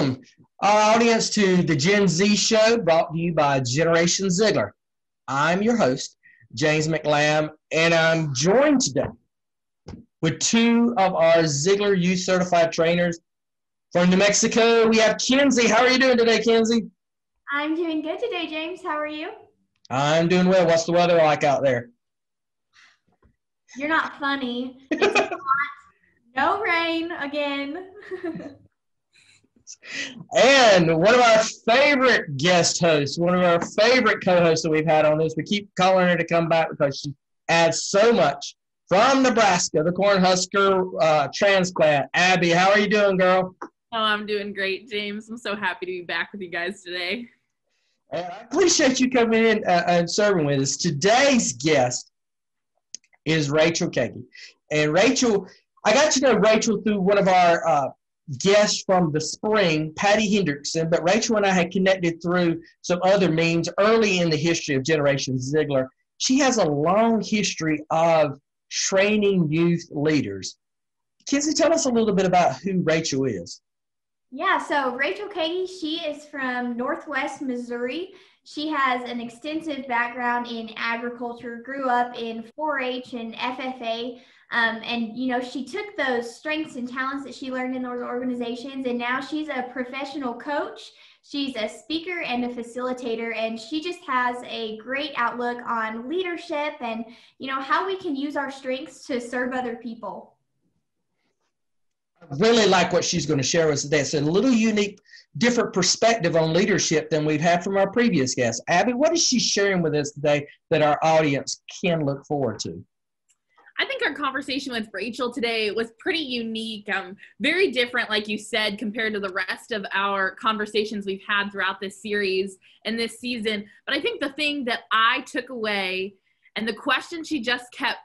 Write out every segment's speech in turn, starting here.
Welcome, our audience, to the Gen Z show brought to you by Generation Ziegler. I'm your host, James McLamb, and I'm joined today with two of our Ziegler Youth Certified Trainers from New Mexico. We have Kenzie. How are you doing today, Kenzie? I'm doing good today, James. How are you? I'm doing well. What's the weather like out there? You're not funny. It's hot. No rain again. And one of our favorite guest hosts, one of our favorite co-hosts that we've had on this, we keep calling her to come back because she adds so much, from Nebraska, the Cornhusker transplant. Abby, how are you doing, girl? Oh, I'm doing great, James. I'm so happy to be back with you guys today. And I appreciate you coming in and serving with us. Today's guest is Rachel Kagay. And Rachel, I got to know Rachel through one of our guests from the spring, Patty Hendrickson, but Rachel and I had connected through some other means early in the history of Generation Ziegler. She has a long history of training youth leaders. Kenzie, tell us a little bit about who Rachel is. Yeah, so Rachel Kagay, she is from Northwest Missouri. She has an extensive background in agriculture, grew up in 4-H and FFA. And, you know, she took those strengths and talents that she learned in those organizations, and now she's a professional coach. She's a speaker and a facilitator, and she just has a great outlook on leadership and, you know, how we can use our strengths to serve other people. I really like what she's going to share with us today. It's a little unique, different perspective on leadership than we've had from our previous guests. Abby, what is she sharing with us today that our audience can look forward to? I think our conversation with Rachel today was pretty unique, very different, like you said, compared to the rest of our conversations we've had throughout this series and this season. But I think the thing that I took away, and the question she just kept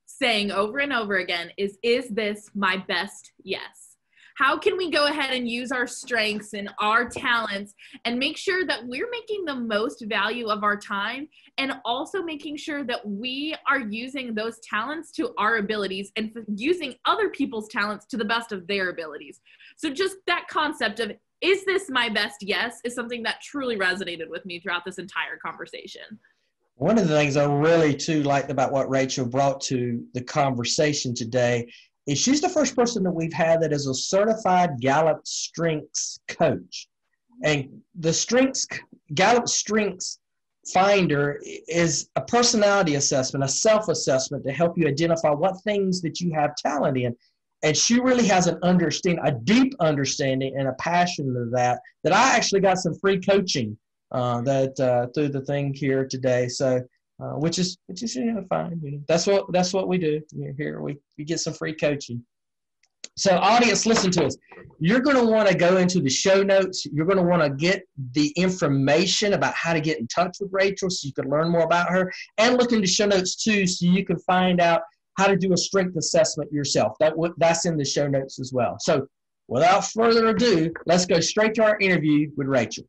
saying over and over again, is this my best yes? How can we go ahead and use our strengths and our talents and make sure that we're making the most value of our time, and also making sure that we are using those talents to our abilities and using other people's talents to the best of their abilities. So just that concept of, is this my best yes, is something that truly resonated with me throughout this entire conversation. One of the things I really, too, liked about what Rachel brought to the conversation today is she's the first person that we've had that is a certified Gallup Strengths Coach. And the Gallup Strengths Finder is a personality assessment, a self-assessment to help you identify what things that you have talent in. And she really has a deep understanding and a passion of that I actually got some free coaching through the thing here today. So, which is fine. You know, that's what we do here. We get some free coaching. So, audience, listen to us. You're going to want to go into the show notes. You're going to want to get the information about how to get in touch with Rachel so you can learn more about her, and look into show notes too so you can find out how to do a strength assessment yourself. That's in the show notes as well. So, without further ado, let's go straight to our interview with Rachel.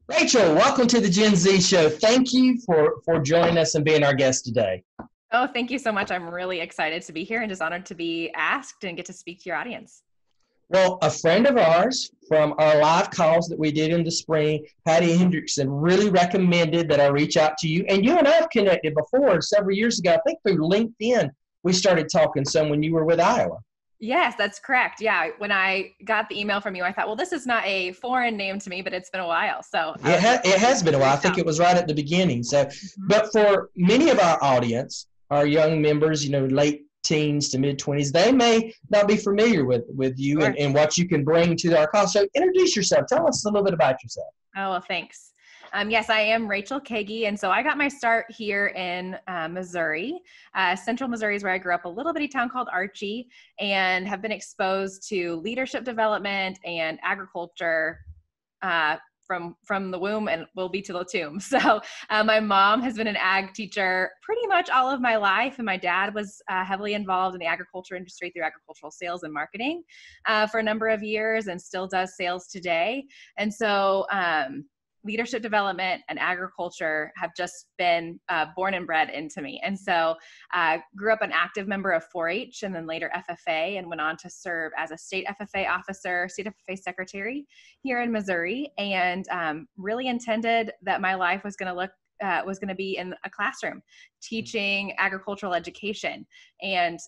Rachel, welcome to the Gen Z show. Thank you for joining us and being our guest today. Oh, thank you so much. I'm really excited to be here and just honored to be asked and get to speak to your audience. Well, a friend of ours from our live calls that we did in the spring, Patty Hendrickson, really recommended that I reach out to you. And you and I have connected before several years ago. I think through LinkedIn, we started talking some when you were with Iowa. Yes, that's correct. Yeah. When I got the email from you, I thought, well, this is not a foreign name to me, but it's been a while. So it has been a while. I think it was right at the beginning. So, But for many of our audience, our young members, you know, late teens to mid-20s, they may not be familiar with you. Sure. and what you can bring to our call. So introduce yourself. Tell us a little bit about yourself. Oh, well, thanks. Yes, I am Rachel Kagay, and so I got my start here in Missouri. Central Missouri is where I grew up, a little bitty town called Archie, and have been exposed to leadership development and agriculture from the womb and will be to the tomb. So my mom has been an ag teacher pretty much all of my life, and my dad was heavily involved in the agriculture industry through agricultural sales and marketing for a number of years, and still does sales today. And so leadership development and agriculture have just been born and bred into me. And so I grew up an active member of 4-H and then later FFA, and went on to serve as a state FFA officer, state FFA secretary here in Missouri, and really intended that my life was going to be in a classroom teaching agricultural education, and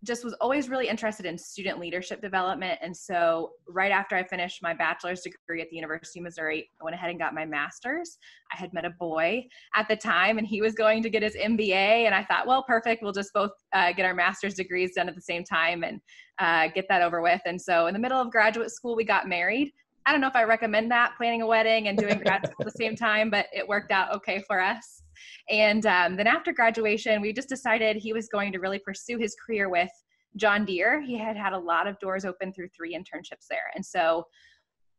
just was always really interested in student leadership development. And so right after I finished my bachelor's degree at the University of Missouri, I went ahead and got my master's. I had met a boy at the time, and he was going to get his MBA. And I thought, well, perfect. We'll just both get our master's degrees done at the same time and get that over with. And so in the middle of graduate school, we got married. I don't know if I recommend that, planning a wedding and doing grad school at the same time, but it worked out okay for us. And then after graduation, we just decided he was going to really pursue his career with John Deere. He had had a lot of doors open through 3 internships there. And so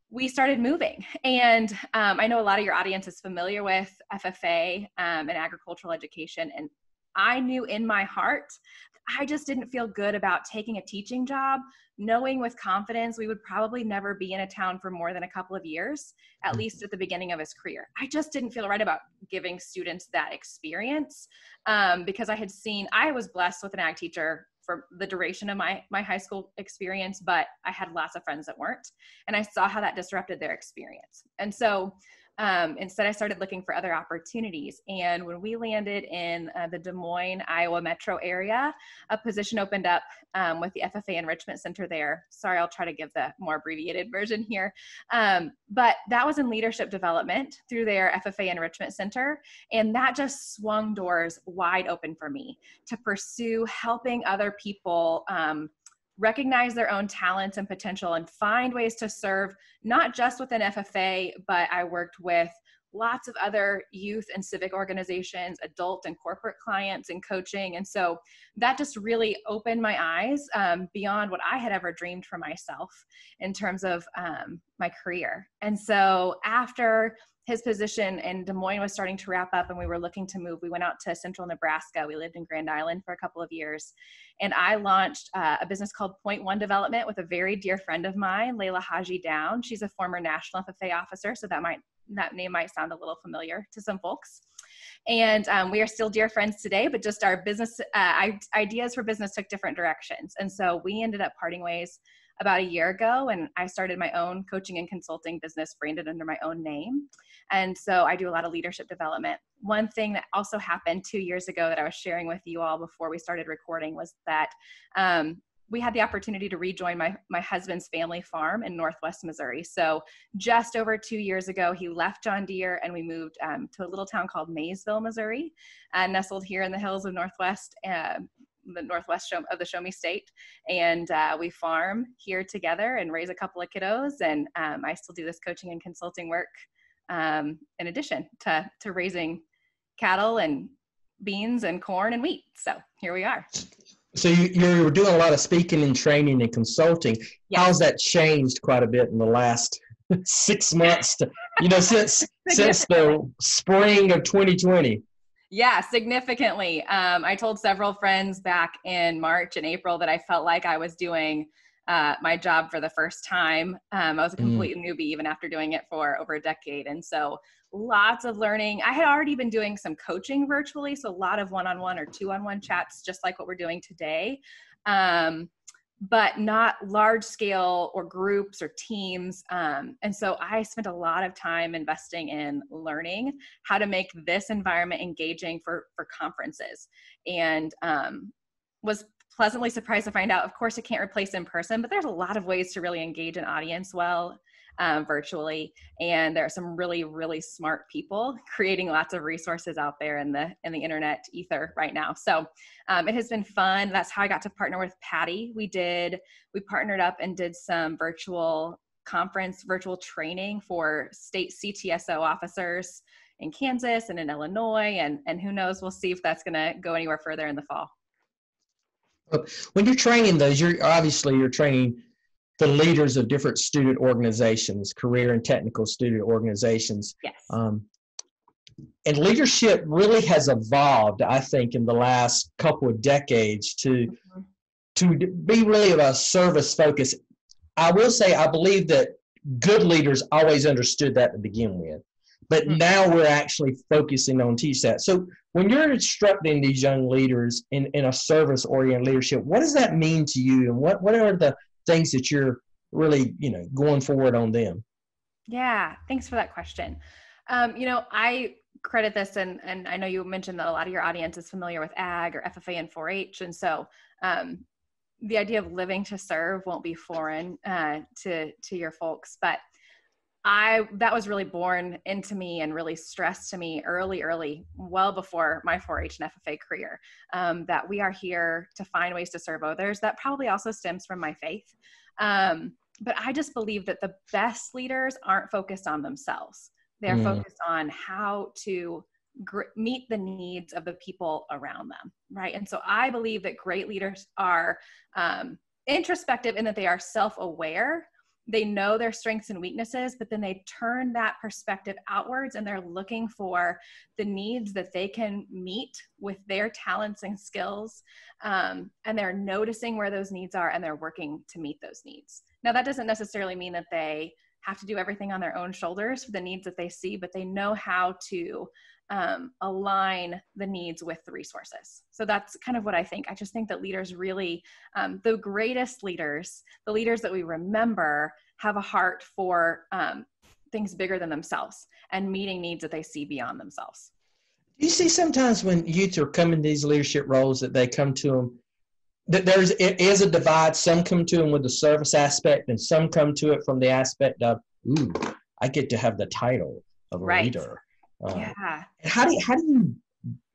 we started moving. And I know a lot of your audience is familiar with FFA and agricultural education. And I knew in my heart, I just didn't feel good about taking a teaching job, knowing with confidence we would probably never be in a town for more than a couple of years, at least at the beginning of his career. I just didn't feel right about giving students that experience because I was blessed with an ag teacher for the duration of my high school experience, but I had lots of friends that weren't, and I saw how that disrupted their experience. And so instead I started looking for other opportunities. And when we landed in the Des Moines, Iowa metro area, a position opened up with the FFA Enrichment Center there. Sorry, I'll try to give the more abbreviated version here. But that was in leadership development through their FFA Enrichment Center. And that just swung doors wide open for me to pursue helping other people recognize their own talents and potential and find ways to serve, not just within FFA, but I worked with lots of other youth and civic organizations, adult and corporate clients and coaching. And so that just really opened my eyes beyond what I had ever dreamed for myself in terms of my career. And so after his position in Des Moines was starting to wrap up and we were looking to move, we went out to central Nebraska. We lived in Grand Island for a couple of years. And I launched a business called Point One Development with a very dear friend of mine, Layla Haji Down. She's a former national FFA officer, so that name might sound a little familiar to some folks. And we are still dear friends today, but just our business ideas for business took different directions. And so we ended up parting ways about a year ago, and I started my own coaching and consulting business branded under my own name. And so I do a lot of leadership development. One thing that also happened 2 years ago that I was sharing with you all before we started recording was that we had the opportunity to rejoin my husband's family farm in Northwest Missouri. So just over 2 years ago, he left John Deere and we moved to a little town called Maysville, Missouri, nestled here in the hills of Northwest, the Northwest of the Show Me State. And we farm here together and raise a couple of kiddos. And I still do this coaching and consulting work in addition to raising cattle and beans and corn and wheat. So here we are. So you're doing a lot of speaking and training and consulting. Yes. How's that changed quite a bit in the last 6 months, since the spring of 2020? Yeah, significantly. I told several friends back in March and April that I felt like I was doing my job for the first time. I was a complete newbie even after doing it for over a decade. And so lots of learning. I had already been doing some coaching virtually, so a lot of one-on-one or two-on-one chats, just like what we're doing today, but not large scale or groups or teams. And so I spent a lot of time investing in learning how to make this environment engaging for conferences, and was pleasantly surprised to find out, of course, it can't replace in person, but there's a lot of ways to really engage an audience well virtually. And there are some really, really smart people creating lots of resources out there in the internet ether right now. So it has been fun. That's how I got to partner with Patty. We partnered up and did some virtual training for state CTSO officers in Kansas and in Illinois. And who knows, we'll see if that's going to go anywhere further in the fall. When you're training those, you're training the leaders of different student organizations, career and technical student organizations. Yes. And leadership really has evolved, I think, in the last couple of decades to be really of a service focus. I will say I believe that good leaders always understood that to begin with, but now we're actually focusing on teach that. So when you're instructing these young leaders in a service-oriented leadership, what does that mean to you, and what are the things that you're really going forward on them? Yeah, thanks for that question. I credit this, and I know you mentioned that a lot of your audience is familiar with ag or FFA and 4-H, and so the idea of living to serve won't be foreign to your folks, but that was really born into me and really stressed to me early, well before my 4-H and FFA career, that we are here to find ways to serve others. That probably also stems from my faith. But I just believe that the best leaders aren't focused on themselves. They're focused on how to meet the needs of the people around them, right? And so I believe that great leaders are introspective in that they are self-aware. They know their strengths and weaknesses, but then they turn that perspective outwards, and they're looking for the needs that they can meet with their talents and skills. And they're noticing where those needs are, and they're working to meet those needs. Now, that doesn't necessarily mean that they have to do everything on their own shoulders for the needs that they see, but they know how to align the needs with the resources. So that's kind of what I think. I just think that leaders really, the greatest leaders, the leaders that we remember, have a heart for things bigger than themselves and meeting needs that they see beyond themselves. Do you see sometimes when youth are coming to these leadership roles that they come to them, that it is a divide? Some come to them with the service aspect, and some come to it from the aspect of, I get to have the title of a leader. Yeah. How do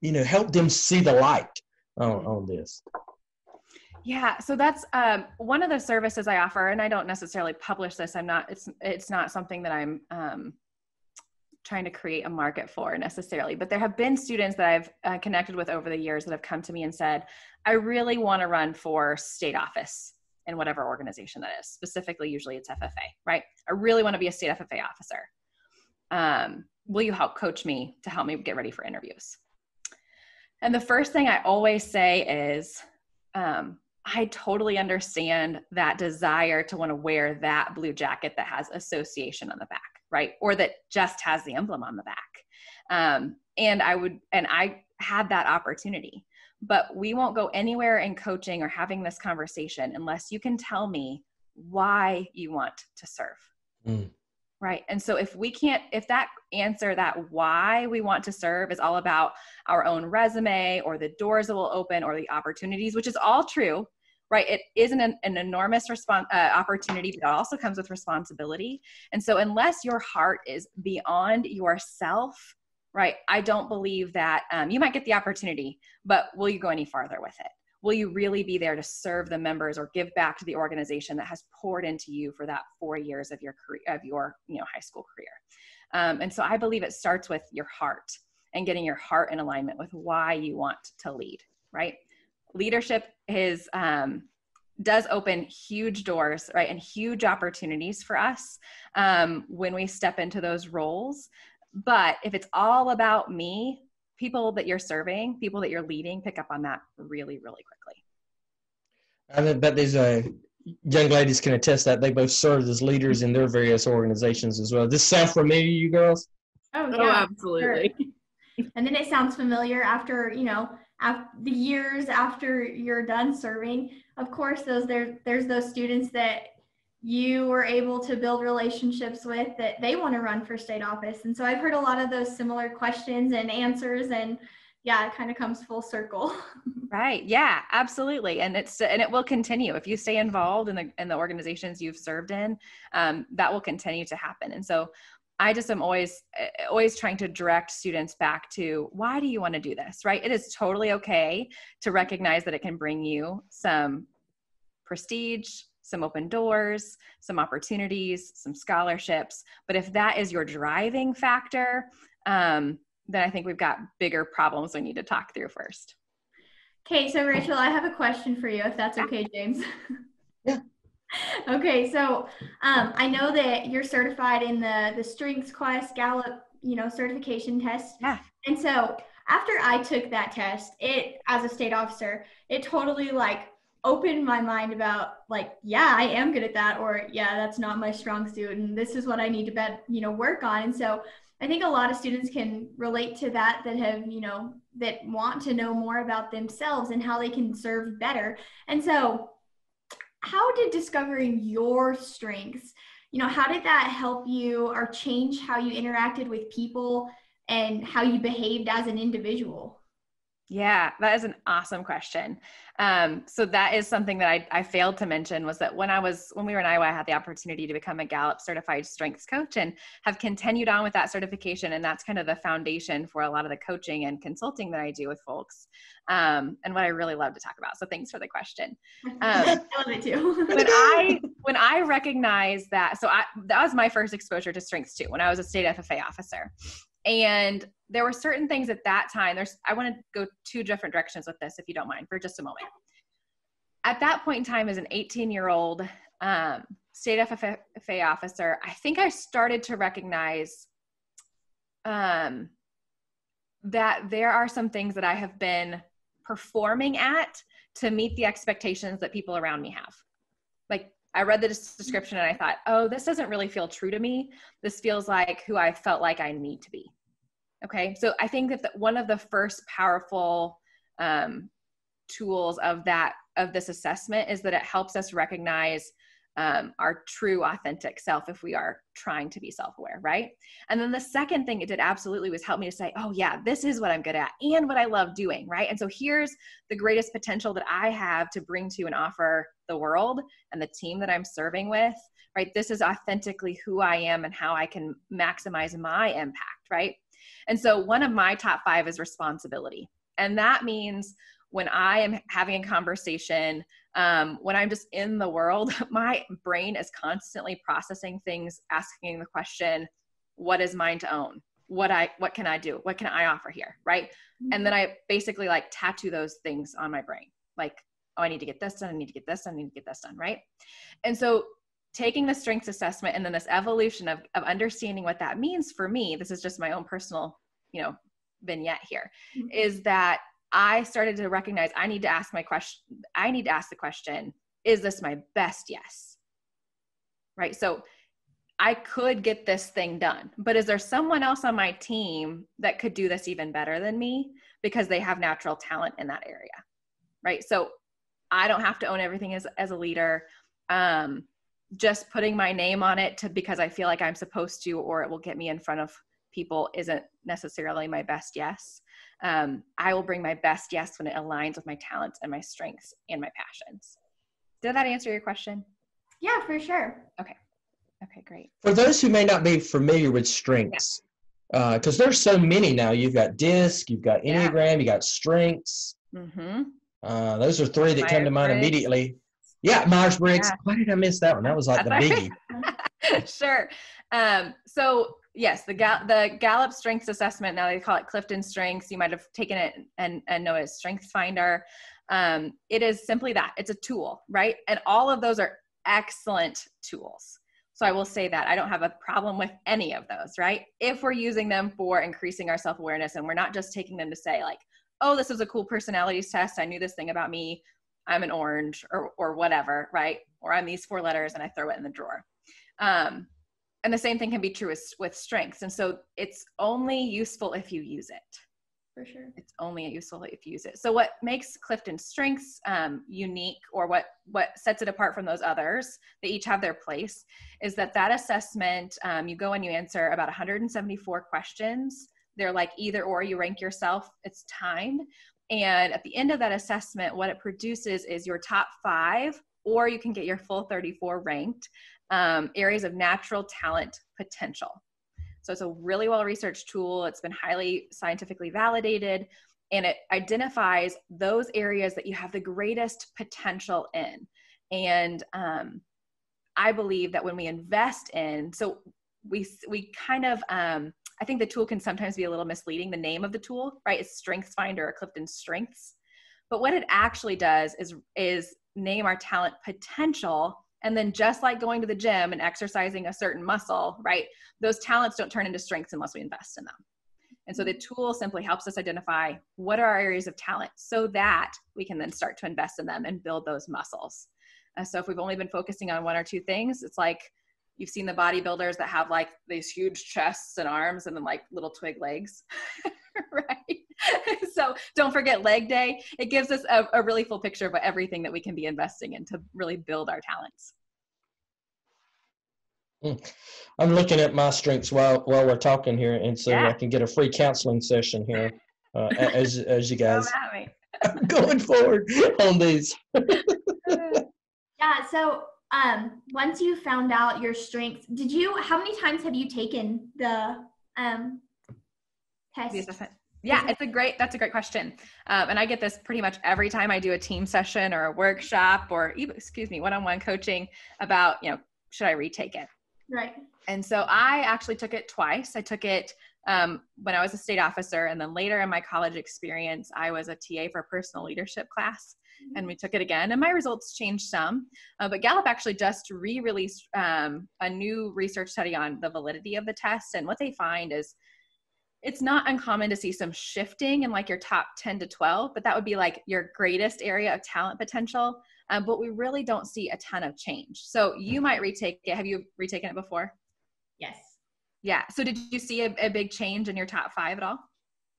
you help them see the light on this? Yeah, so that's one of the services I offer, and I don't necessarily publish this. It's not something that I'm trying to create a market for necessarily, but there have been students that I've connected with over the years that have come to me and said, I really want to run for state office in whatever organization that is. Specifically, usually it's FFA, right? I really want to be a state FFA officer. Will you help coach me to help me get ready for interviews? And the first thing I always say is, I totally understand that desire to want to wear that blue jacket that has association on the back, right? Or that just has the emblem on the back. And I had that opportunity, but we won't go anywhere in coaching or having this conversation unless you can tell me why you want to serve. Right. And so if that answer, that why we want to serve is all about our own resume or the doors that will open or the opportunities, which is all true, right? It isn't an enormous opportunity, but it also comes with responsibility. And so unless your heart is beyond yourself, right, I don't believe that you might get the opportunity, but will you go any farther with it? Will you really be there to serve the members or give back to the organization that has poured into you for that 4 years of your career, of your high school career? And so I believe it starts with your heart and getting your heart in alignment with why you want to lead, right? Leadership does open huge doors, right, and huge opportunities for us when we step into those roles. But if it's all about me, people that you're serving, people that you're leading, pick up on that really, really quickly. I bet these young ladies can attest that they both served as leaders in their various organizations as well. Does this sound familiar to you girls? Oh, yeah, oh absolutely. Sure. And then it sounds familiar after, after the years after you're done serving. Of course, there's those students that you were able to build relationships with that they want to run for state office. And so I've heard a lot of those similar questions and answers, and yeah, it kind of comes full circle. Right. Yeah, absolutely. And it will continue if you stay involved in the organizations you've served in, that will continue to happen. And so I just am always trying to direct students back to, why do you want to do this? Right. It is totally okay to recognize that it can bring you some prestige, some open doors, some opportunities, some scholarships. But if that is your driving factor, then I think we've got bigger problems we need to talk through first. Okay, so Rachel, I have a question for you, if that's okay, James. Yeah. Okay, so I know that you're certified in the Strengths Quest Gallup, certification test. Yeah. And so after I took that test, as a state officer, it totally like opened my mind about like, yeah, I am good at that, or yeah, that's not my strong suit, and this is what I need to work on. And so I think a lot of students can relate to that have, that want to know more about themselves and how they can serve better. And so how did discovering your strengths, how did that help you or change how you interacted with people and how you behaved as an individual? Yeah, that is an awesome question. So that is something that I failed to mention, was that when we were in Iowa, I had the opportunity to become a Gallup Certified Strengths Coach and have continued on with that certification. And that's kind of the foundation for a lot of the coaching and consulting that I do with folks, and what I really love to talk about. So thanks for the question. I love it too. when I recognized that, that was my first exposure to strengths too, when I was a state FFA officer. And there were certain things at that time. I want to go two different directions with this, if you don't mind, for just a moment. At that point in time, as an 18-year-old state FFA officer, I think I started to recognize that there are some things that I have been performing at to meet the expectations that people around me have. Like, I read the description and I thought, oh, this doesn't really feel true to me. This feels like who I felt like I need to be. Okay. So I think that one of the first powerful tools of this assessment is that it helps us recognize our true authentic self if we are trying to be self-aware, right? And then the second thing it did absolutely was help me to say, oh yeah, this is what I'm good at and what I love doing, right? And so here's the greatest potential that I have to bring to and offer the world and the team that I'm serving with, right? This is authentically who I am and how I can maximize my impact, right? And so one of my top 5 is responsibility. And that means when I am having a conversation, when I'm just in the world, my brain is constantly processing things, asking the question, what is mine to own? What can I do? What can I offer here? Right. Mm-hmm. And then I basically like tattoo those things on my brain. Like, oh, I need to get this done. I need to get this done. I need to get this done. Right. And so taking the strengths assessment and then this evolution of understanding what that means for me, this is just my own personal, vignette here, mm-hmm. is that I started to recognize I need to ask the question, is this my best yes? Right. So I could get this thing done, but is there someone else on my team that could do this even better than me because they have natural talent in that area? Right. So I don't have to own everything as a leader. Just putting my name on it because I feel like I'm supposed to, or it will get me in front of people, isn't necessarily my best yes. I will bring my best yes when it aligns with my talents and my strengths and my passions. Did that answer your question? Yeah, for sure. Okay, great. For those who may not be familiar with strengths, because there's so many now. You've got DISC, you've got Enneagram, you got strengths. Mm-hmm. Those are 3 that come to mind immediately. Yeah, Myers-Briggs. Yeah. Why did I miss that one? That was like the biggie. Sure. So yes, the Gallup Strengths Assessment, now they call it Clifton Strengths. You might have taken it and know it as Strengths Finder. It is simply that. It's a tool, right? And all of those are excellent tools. So I will say that I don't have a problem with any of those, right? If we're using them for increasing our self-awareness and we're not just taking them to say like, oh, this was a cool personalities test. I knew this thing about me. I'm an orange or whatever, right? Or I'm these 4 letters and I throw it in the drawer. And the same thing can be true with strengths. And so it's only useful if you use it. For sure. It's only useful if you use it. So what makes Clifton's strengths unique, or what sets it apart from those others, they each have their place, is that assessment, you go and you answer about 174 questions. They're like either or, you rank yourself, it's timed. And at the end of that assessment, what it produces is your top 5, or you can get your full 34 ranked areas of natural talent potential. So it's a really well-researched tool. It's been highly scientifically validated, and it identifies those areas that you have the greatest potential in. And I believe that when we invest in, so we kind of, I think the tool can sometimes be a little misleading. The name of the tool, right, is Strengths Finder or Clifton Strengths. But what it actually does is name our talent potential And then just like going to the gym and exercising a certain muscle, right? Those talents don't turn into strengths unless we invest in them. And so the tool simply helps us identify what are our areas of talent so that we can then start to invest in them and build those muscles. So if we've only been focusing on one or two things, it's like you've seen the bodybuilders that have like these huge chests and arms and then like little twig legs, right? So don't forget leg day. It gives us a really full picture of everything that we can be investing in to really build our talents. I'm looking at my strengths while we're talking here, and so I can get a free counseling session here as you guys. I'm going forward on these. Yeah. So once you found out your strengths, how many times have you taken the test? Yeah, that's a great question. And I get this pretty much every time I do a team session or a workshop or even, one-on-one coaching about, should I retake it? Right. And so I actually took it twice. I took it when I was a state officer, and then later in my college experience, I was a TA for a personal leadership class, and we took it again, and my results changed some. But Gallup actually just re-released a new research study on the validity of the test, and what they find is it's not uncommon to see some shifting in like your top 10 to 12, but that would be like your greatest area of talent potential. But we really don't see a ton of change. So you might retake it. Have you retaken it before? Yes. Yeah. So did you see a big change in your top 5 at all?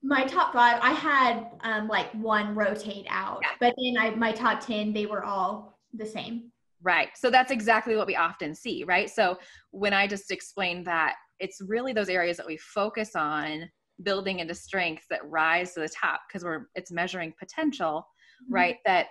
My top 5, I had like one rotate out, but then my top 10, they were all the same. Right. So that's exactly what we often see, right? So when I just explained that, it's really those areas that we focus on building into strengths that rise to the top because it's measuring potential, right? That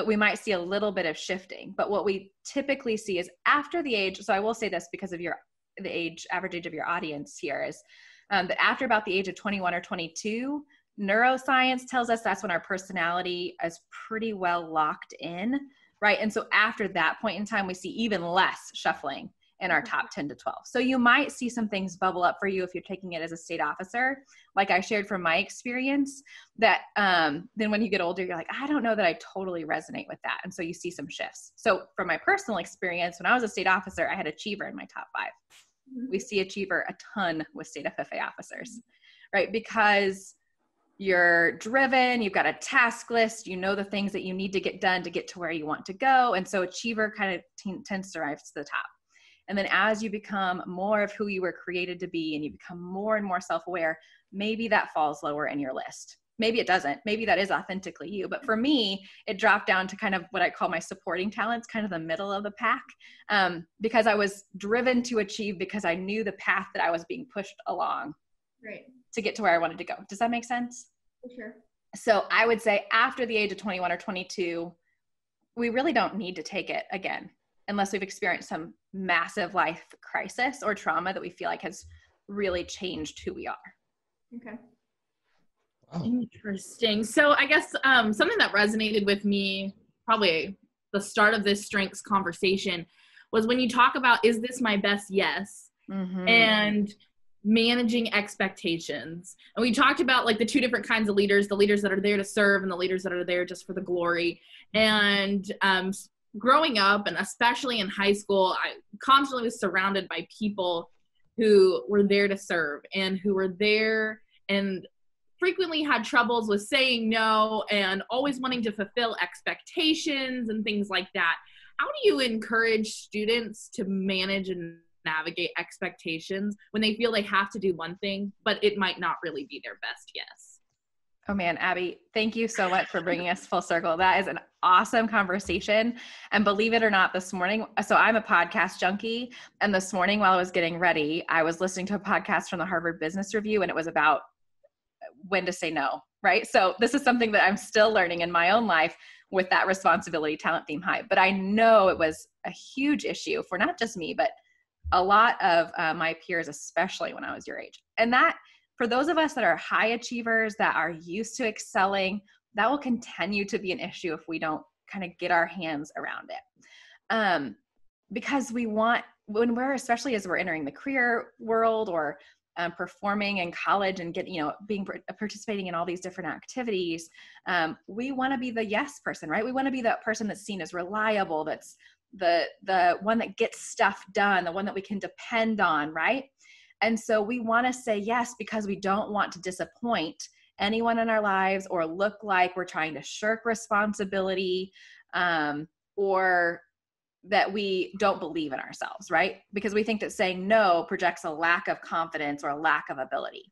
we might see a little bit of shifting. But what we typically see is after the age, so I will say this because of the average age of your audience here is that after about the age of 21 or 22, neuroscience tells us that's when our personality is pretty well locked in, right? And so after that point in time, we see even less shuffling in our top 10 to 12. So you might see some things bubble up for you if you're taking it as a state officer. Like I shared from my experience that then when you get older, you're like, I don't know that I totally resonate with that. And so you see some shifts. So from my personal experience, when I was a state officer, I had achiever in my top 5. We see achiever a ton with state FFA officers, right? Because you're driven, you've got a task list, you know the things that you need to get done to get to where you want to go. And so achiever kind of tends to rise to the top. And then as you become more of who you were created to be and you become more and more self-aware, maybe that falls lower in your list. Maybe it doesn't. Maybe that is authentically you. But for me, it dropped down to kind of what I call my supporting talents, kind of the middle of the pack, because I was driven to achieve because I knew the path that I was being pushed along to get to where I wanted to go. Does that make sense? For sure. So I would say after the age of 21 or 22, we really don't need to take it again, unless we've experienced some massive life crisis or trauma that we feel like has really changed who we are. Okay. Wow. Interesting. So I guess something that resonated with me, probably the start of this strengths conversation, was when you talk about, is this my best yes? And managing expectations. And we talked about like the 2 different kinds of leaders, the leaders that are there to serve and the leaders that are there just for the glory. And growing up, and especially in high school, I constantly was surrounded by people who were there to serve and who were there and frequently had troubles with saying no and always wanting to fulfill expectations and things like that. How do you encourage students to manage and navigate expectations when they feel they have to do one thing, but it might not really be their best yes? Oh man, Abby, thank you so much for bringing us full circle. That is an awesome conversation. And believe it or not, this morning, so I'm a podcast junkie. And this morning while I was getting ready, I was listening to a podcast from the Harvard Business Review, and it was about when to say no, right? So this is something that I'm still learning in my own life with that responsibility talent theme high. But I know it was a huge issue for not just me, but a lot of my peers, especially when I was your age. And that, for those of us that are high achievers, that are used to excelling, that will continue to be an issue if we don't kind of get our hands around it. Because we want, when we're, especially as we're entering the career world or performing in college and participating in all these different activities, we want to be the yes person, right? We want to be that person that's seen as reliable, that's the one that gets stuff done, the one that we can depend on, right? And so we want to say yes because we don't want to disappoint anyone in our lives or look like we're trying to shirk responsibility, or that we don't believe in ourselves, right? Because we think that saying no projects a lack of confidence or a lack of ability.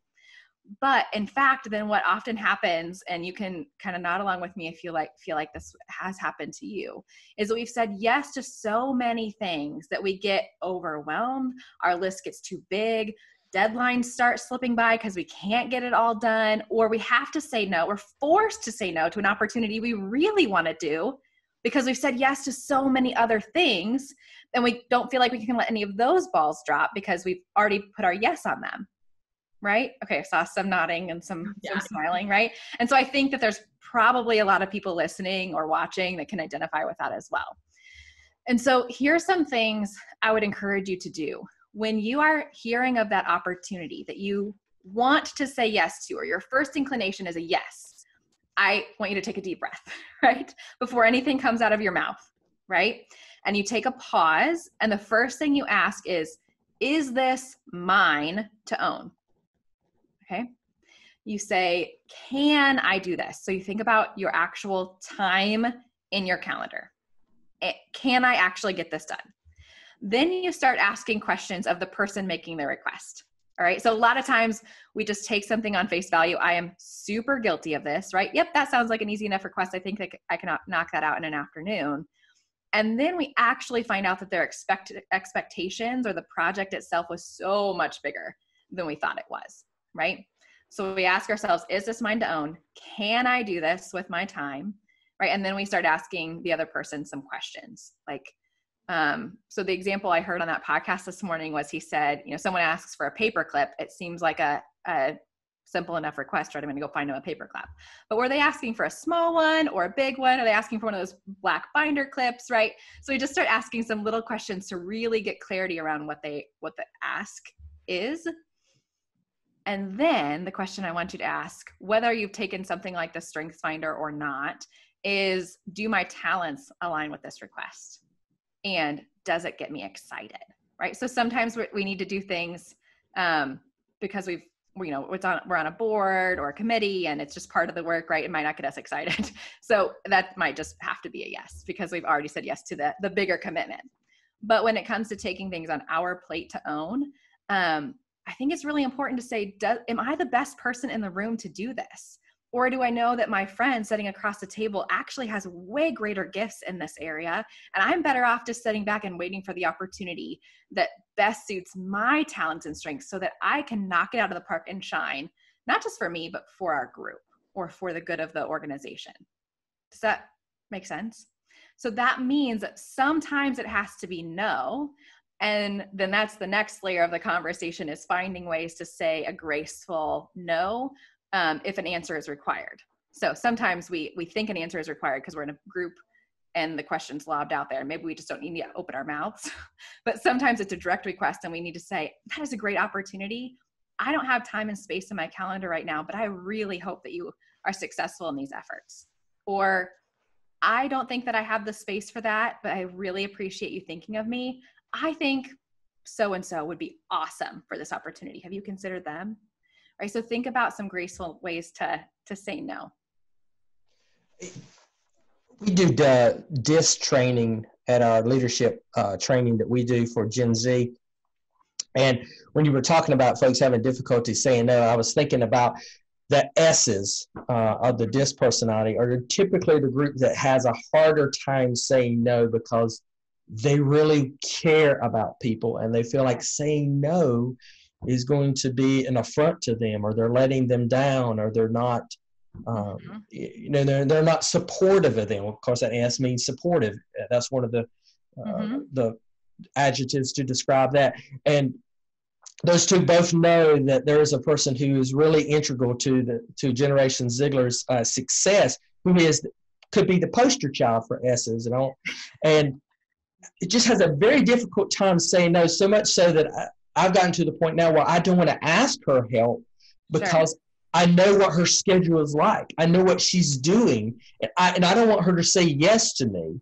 But in fact, then what often happens, and you can kind of nod along with me if you feel like this has happened to you, is that we've said yes to so many things that we get overwhelmed. Our list gets too big. Deadlines start slipping by because we can't get it all done, or we have to say no. We're forced to say no to an opportunity we really want to do because we've said yes to so many other things, and we don't feel like we can let any of those balls drop because we've already put our yes on them. Right? Okay, I saw some nodding and some smiling, right? And so I think that there's probably a lot of people listening or watching that can identify with that as well. And so here's some things I would encourage you to do. When you are hearing of that opportunity that you want to say yes to, or your first inclination is a yes, I want you to take a deep breath, right? Before anything comes out of your mouth, right? And you take a pause, and the first thing you ask is this mine to own? Okay. You say, can I do this? So you think about your actual time in your calendar. Can I actually get this done? Then you start asking questions of the person making the request. All right. So a lot of times we just take something on face value. I am super guilty of this, right? Yep. That sounds like an easy enough request. I think that I can knock that out in an afternoon. And then we actually find out that their expectations or the project itself was so much bigger than we thought it was. Right? So we ask ourselves, is this mine to own? Can I do this with my time? Right? And then we start asking the other person some questions. Like, so the example I heard on that podcast this morning was, he said, someone asks for a paper clip. It seems like a simple enough request, right? I'm going to go find them a paper clip. But were they asking for a small one or a big one? Are they asking for one of those black binder clips, right? So we just start asking some little questions to really get clarity around what the ask is. And then the question I want you to ask, whether you've taken something like the StrengthsFinder or not, is, do my talents align with this request? And does it get me excited? Right? So sometimes we need to do things because we're on a board or a committee and it's just part of the work, right? It might not get us excited. So that might just have to be a yes because we've already said yes to the bigger commitment. But when it comes to taking things on our plate to own, I think it's really important to say, am I the best person in the room to do this? Or do I know that my friend sitting across the table actually has way greater gifts in this area, and I'm better off just sitting back and waiting for the opportunity that best suits my talents and strengths so that I can knock it out of the park and shine, not just for me, but for our group or for the good of the organization. Does that make sense? So that means that sometimes it has to be no. And then that's the next layer of the conversation, is finding ways to say a graceful no if an answer is required. So sometimes we think an answer is required because we're in a group and the question's lobbed out there. And maybe we just don't need to open our mouths. But sometimes it's a direct request and we need to say, that is a great opportunity. I don't have time and space in my calendar right now, but I really hope that you are successful in these efforts. Or, I don't think that I have the space for that, but I really appreciate you thinking of me. I think so-and-so would be awesome for this opportunity. Have you considered them? Right. So think about some graceful ways to say no. We do DISC training at our leadership training that we do for Gen Z. And when you were talking about folks having difficulty saying no, I was thinking about the S's of the DISC personality are typically the group that has a harder time saying no because they really care about people and they feel like saying no is going to be an affront to them, or they're letting them down, or they're not, they're not supportive of them. Of course, that S means supportive. That's one of the adjectives to describe that. And those two both know that there is a person who is really integral to Generation Ziegler's success, who could be the poster child for S's and it just has a very difficult time saying no, so much so that I've gotten to the point now where I don't want to ask her help because I know what her schedule is like. I know what she's doing, and I don't want her to say yes to me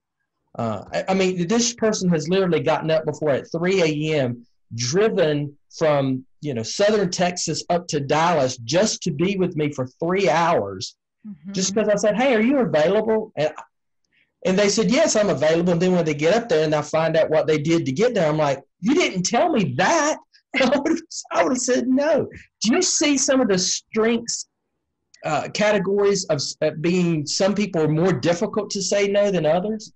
I mean, this person has literally gotten up before at 3 a.m., driven from, southern Texas up to Dallas just to be with me for 3 hours, just because I said, hey, are you available? And they said, yes, I'm available. And then when they get up there and I find out what they did to get there, I'm like, you didn't tell me that. I would have said no. Do you see some of the strengths categories of being some people are more difficult to say no than others?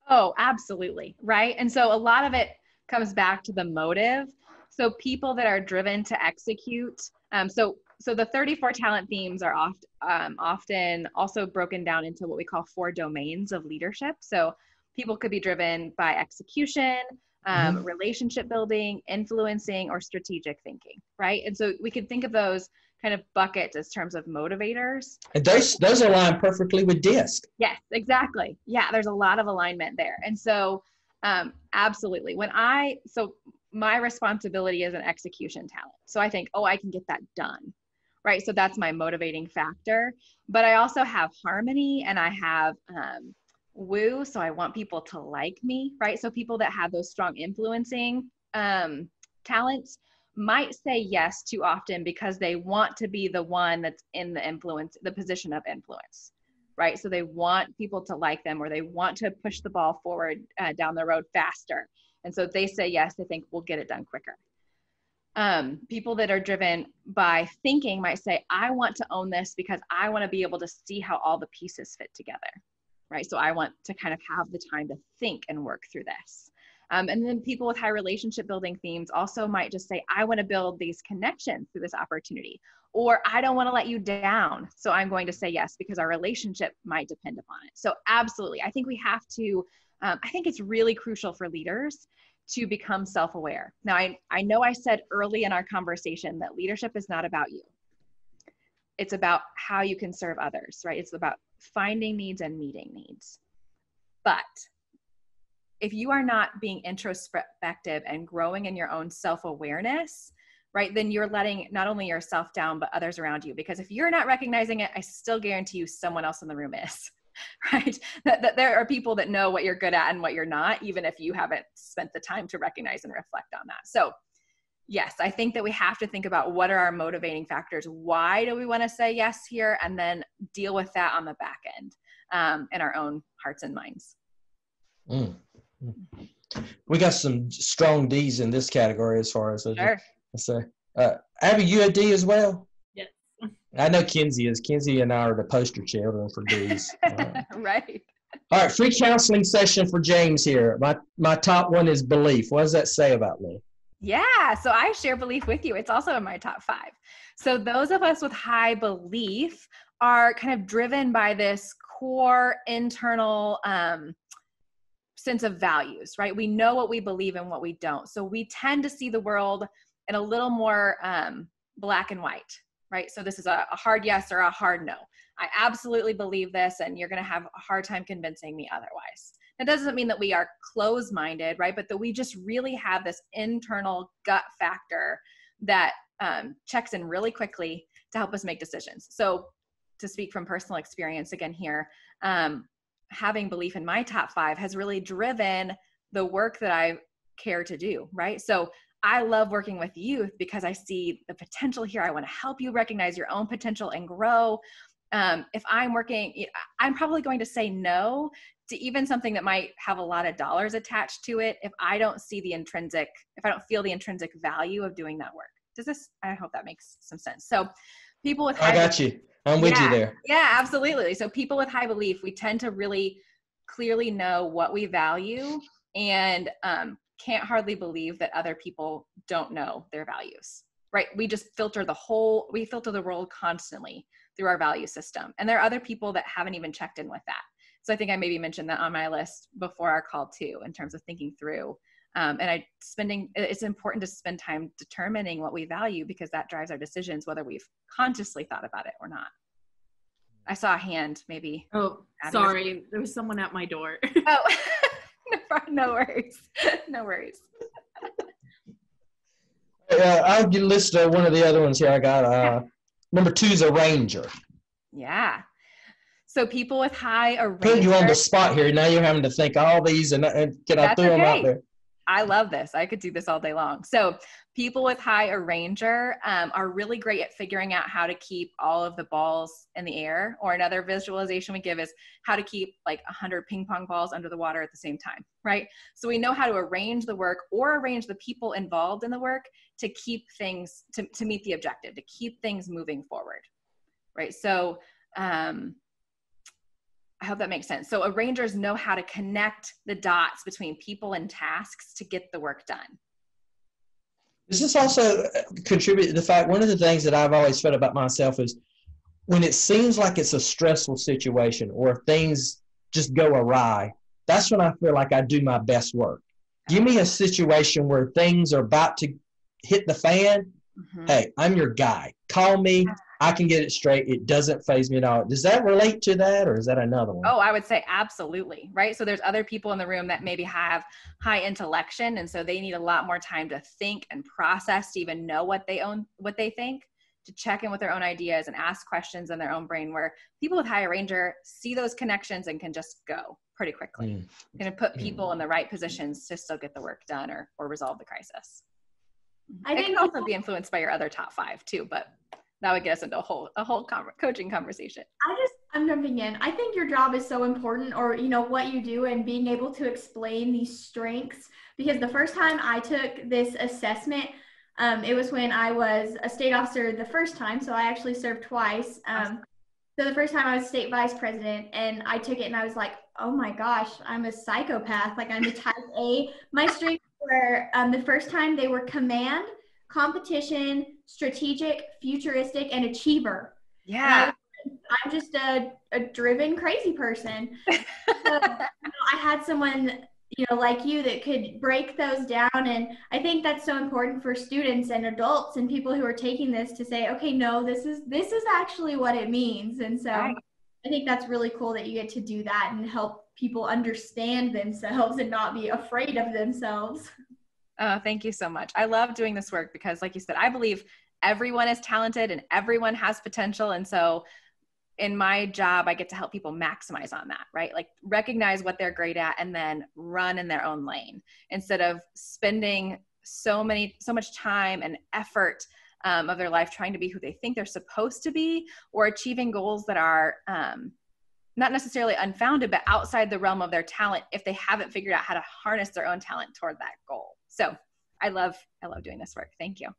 Oh, absolutely. Right. And so a lot of it comes back to the motive. So people that are driven to execute. So the 34 talent themes are often also broken down into what we call 4 domains of leadership. So people could be driven by execution, relationship building, influencing, or strategic thinking, right? And so we could think of those kind of buckets as terms of motivators. And those align perfectly with DISC. Yes, exactly. Yeah, there's a lot of alignment there. And so absolutely. So my responsibility is an execution talent. So I think, I can get that done, right? So that's my motivating factor. But I also have harmony and I have woo. So I want people to like me, right? So people that have those strong influencing talents might say yes too often because they want to be the one that's in the position of influence, right? So they want people to like them, or they want to push the ball forward down the road faster. And so if they say yes, they think we'll get it done quicker. People that are driven by thinking might say, I want to own this because I want to be able to see how all the pieces fit together, right? So I want to kind of have the time to think and work through this. And then people with high relationship building themes also might just say, I want to build these connections through this opportunity, or I don't want to let you down. So I'm going to say yes because our relationship might depend upon it. So absolutely. I think we have to, I think it's really crucial for leaders to become self-aware. Now, I know I said early in our conversation that leadership is not about you. It's about how you can serve others, right? It's about finding needs and meeting needs. But if you are not being introspective and growing in your own self-awareness, right, then you're letting not only yourself down, but others around you. Because if you're not recognizing it, I still guarantee you someone else in the room is, right? That there are people that know what you're good at and what you're not, even if you haven't spent the time to recognize and reflect on that. So yes, I think that we have to think about what are our motivating factors? Why do we want to say yes here? And then deal with that on the back end in our own hearts and minds. We got some strong D's in this category as far as sure. So, Abby, you a D as well? Yes. I know Kenzie is. Kenzie and I are the poster children for D's. Right. All right, free counseling session for James here. My top one is belief. What does that say about me? Yeah, so I share belief with you. It's also in my top 5. So those of us with high belief are kind of driven by this core internal sense of values, right? We know what we believe and what we don't. So we tend to see the world in a little more black and white, right? So this is a hard yes or a hard no. I absolutely believe this, and you're going to have a hard time convincing me otherwise. That doesn't mean that we are closed-minded, right? But that we just really have this internal gut factor that checks in really quickly to help us make decisions. So to speak from personal experience again here, having belief in my top 5 has really driven the work that I care to do, right? So I love working with youth because I see the potential here. I want to help you recognize your own potential and grow. If I'm working, I'm probably going to say no to even something that might have a lot of dollars attached to it if I don't feel the intrinsic value of doing that work. I hope that makes some sense. So people with I got you. I'm with you there. Yeah, absolutely. So people with high belief, we tend to really clearly know what we value and can't hardly believe that other people don't know their values, right? We just filter the world constantly through our value system. And there are other people that haven't even checked in with that. So I think I maybe mentioned that on my list before our call too, in terms of thinking through. It's important to spend time determining what we value because that drives our decisions, whether we've consciously thought about it or not. I saw a hand, maybe. Oh, sorry. There was someone at my door. Oh, no worries. No worries. I'll list one of the other ones here. I got number 2 is a ranger. Yeah. So people with high Putting you on the arranger, spot here. Now you're having to think all these and can I that's throw them out okay. there? I love this. I could do this all day long. So people with high arranger are really great at figuring out how to keep all of the balls in the air. Or another visualization we give is how to keep like 100 ping pong balls under the water at the same time, right? So we know how to arrange the work or arrange the people involved in the work to keep things, to meet the objective, to keep things moving forward, right? So I hope that makes sense. So arrangers know how to connect the dots between people and tasks to get the work done. Does this also contribute to the fact, one of the things that I've always felt about myself is when it seems like it's a stressful situation or if things just go awry, that's when I feel like I do my best work. Give me a situation where things are about to hit the fan. Hey, I'm your guy. Call me. I can get it straight. It doesn't faze me at all. Does that relate to that, or is that another one? Oh, I would say absolutely, right? So there's other people in the room that maybe have high intellection, and so they need a lot more time to think and process to even know what they think, to check in with their own ideas and ask questions in their own brain, where people with high arranger see those connections and can just go pretty quickly. Going to put people in the right positions to still get the work done or resolve the crisis. I think it can also be influenced by your other top 5 too, but that would get us into a whole coaching conversation. I'm jumping in. I think your job is so important, or, you know, what you do and being able to explain these strengths, because the first time I took this assessment, it was when I was a state officer the first time. So I actually served twice. So the first time I was state vice president, and I took it and I was like, oh my gosh, I'm a psychopath. Like, I'm a type A. My strengths were, the first time they were command, competition, strategic, futuristic, and achiever. Yeah. And I'm just a driven, crazy person. So, I had someone, like you, that could break those down. And I think that's so important for students and adults and people who are taking this to say, okay, no, this is actually what it means. And so I think that's really cool that you get to do that and help people understand themselves and not be afraid of themselves. Oh, thank you so much. I love doing this work because, like you said, I believe everyone is talented and everyone has potential. And so in my job, I get to help people maximize on that, right? Like, recognize what they're great at and then run in their own lane instead of spending so much time and effort of their life trying to be who they think they're supposed to be, or achieving goals that are not necessarily unfounded, but outside the realm of their talent if they haven't figured out how to harness their own talent toward that goal. So I love doing this work. Thank you.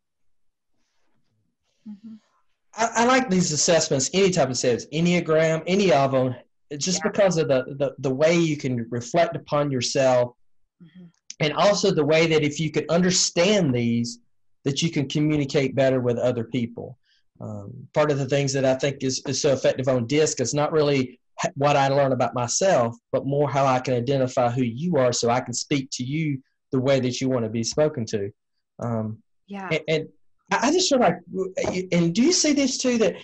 I like these assessments, any type of assessments, Enneagram, any of them, just because of the way you can reflect upon yourself, and also the way that if you can understand these, that you can communicate better with other people. Part of the things that I think is so effective on DISC is not really what I learn about myself, but more how I can identify who you are so I can speak to you the way that you want to be spoken to. And I just feel like, and do you see this too, that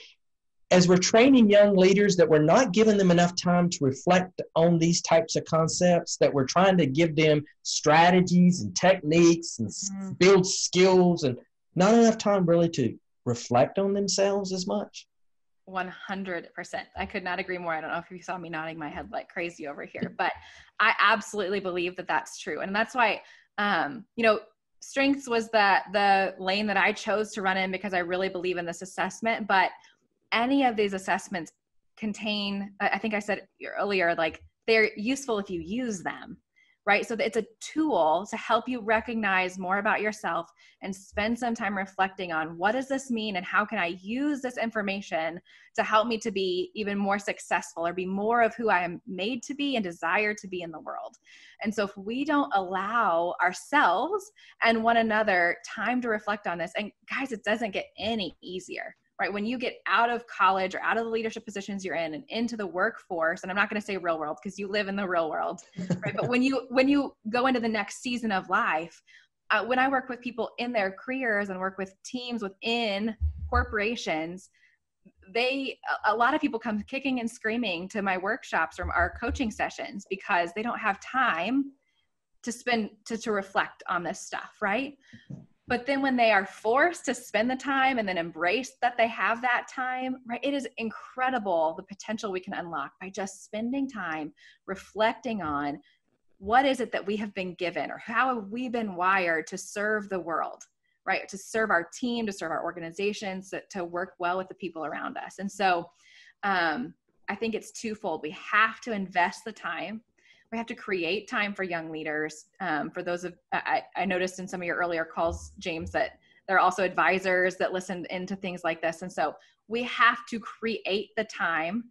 as we're training young leaders, that we're not giving them enough time to reflect on these types of concepts, that we're trying to give them strategies and techniques and build skills, and not enough time really to reflect on themselves as much? 100%. I could not agree more. I don't know if you saw me nodding my head like crazy over here, but I absolutely believe that that's true. And that's why, strengths was the lane that I chose to run in because I really believe in this assessment. But any of these assessments contain, I think I said earlier, like, they're useful if you use them, right? So it's a tool to help you recognize more about yourself and spend some time reflecting on, what does this mean and how can I use this information to help me to be even more successful or be more of who I am made to be and desire to be in the world. And so if we don't allow ourselves and one another time to reflect on this, and guys, it doesn't get any easier, right? When you get out of college or out of the leadership positions you're in and into the workforce, and I'm not going to say real world because you live in the real world, right? But when you go into the next season of life, when I work with people in their careers and work with teams within corporations, a lot of people come kicking and screaming to my workshops or our coaching sessions because they don't have time to spend to reflect on this stuff, right? But then when they are forced to spend the time and then embrace that they have that time, right? It is incredible the potential we can unlock by just spending time reflecting on what is it that we have been given, or how have we been wired to serve the world, right? To serve our team, to serve our organizations, to work well with the people around us. And so I think it's twofold. We have to invest the time. We have to create time for young leaders. For those of, I noticed in some of your earlier calls, James, that there are also advisors that listen into things like this. And so we have to create the time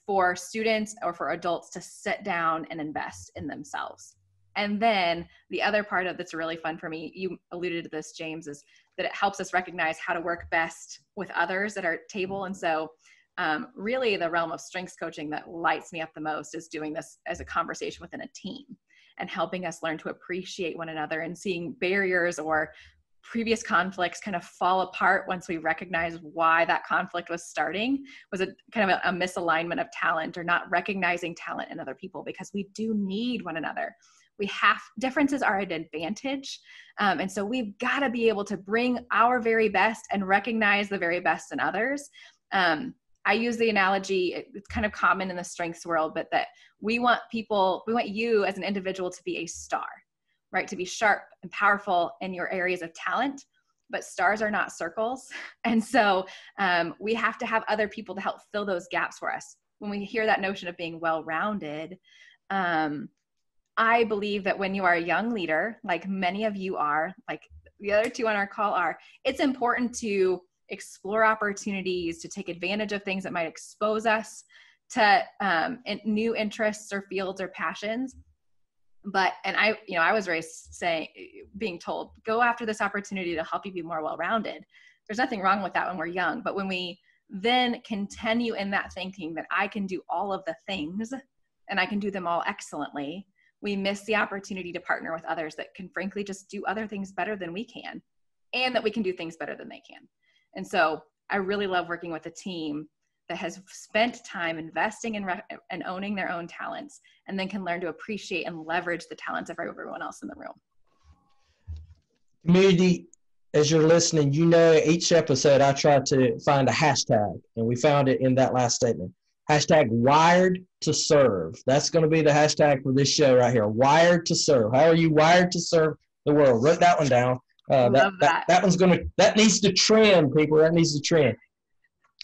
for students or for adults to sit down and invest in themselves. And then the other part of that's really fun for me, you alluded to this, James, is that it helps us recognize how to work best with others at our table. And so really the realm of strengths coaching that lights me up the most is doing this as a conversation within a team and helping us learn to appreciate one another and seeing barriers or previous conflicts kind of fall apart once we recognize why that conflict was starting, was a kind of a misalignment of talent or not recognizing talent in other people, because we do need one another. Differences are an advantage. And so we've got to be able to bring our very best and recognize the very best in others. I use the analogy, it's kind of common in the strengths world, but that we want you as an individual to be a star, right? To be sharp and powerful in your areas of talent, but stars are not circles. And so we have to have other people to help fill those gaps for us. When we hear that notion of being well-rounded, I believe that when you are a young leader, like many of you are, like the other two on our call are, it's important to explore opportunities, to take advantage of things that might expose us to new interests or fields or passions. And I was raised being told, go after this opportunity to help you be more well-rounded. There's nothing wrong with that when we're young, but when we then continue in that thinking that I can do all of the things and I can do them all excellently, we miss the opportunity to partner with others that can frankly just do other things better than we can, and that we can do things better than they can. And so I really love working with a team that has spent time investing in and owning their own talents, and then can learn to appreciate and leverage the talents of everyone else in the room. Community, as you're listening, each episode I try to find a hashtag, and we found it in that last statement. Hashtag wired to serve. That's going to be the hashtag for this show right here. Wired to serve. How are you wired to serve the world? Wrote that one down. That needs to trend, people. That needs to trend.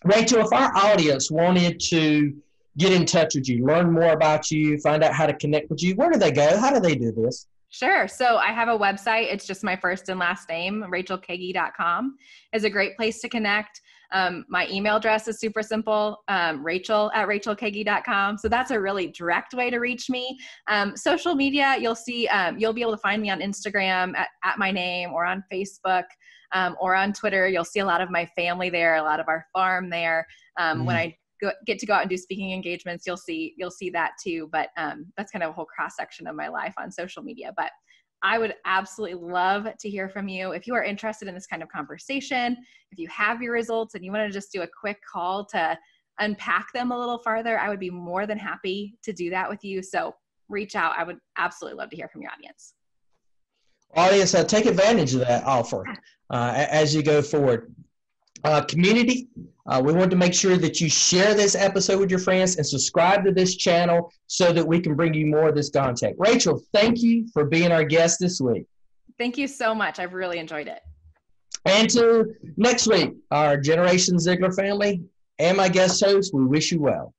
Rachel, if our audience wanted to get in touch with you, learn more about you, find out how to connect with you, where do they go? How do they do this? Sure. So I have a website. It's just my first and last name, rachelkagay.com is a great place to connect. My email address is super simple, rachel@rachelkagay.com. So that's a really direct way to reach me. Social media, you'll see, you'll be able to find me on Instagram at my name, or on Facebook, or on Twitter. You'll see a lot of my family there, a lot of our farm there. When I get to go out and do speaking engagements, you'll see that too. But that's kind of a whole cross section of my life on social media. But I would absolutely love to hear from you. If you are interested in this kind of conversation, if you have your results and you want to just do a quick call to unpack them a little farther, I would be more than happy to do that with you. So reach out. I would absolutely love to hear from your audience. Audience, take advantage of that offer as you go forward. Community, we want to make sure that you share this episode with your friends and subscribe to this channel so that we can bring you more of this content. Rachel, thank you for being our guest this week. Thank you so much. I've really enjoyed it. And to next week, our Generation Ziegler family and my guest host, we wish you well.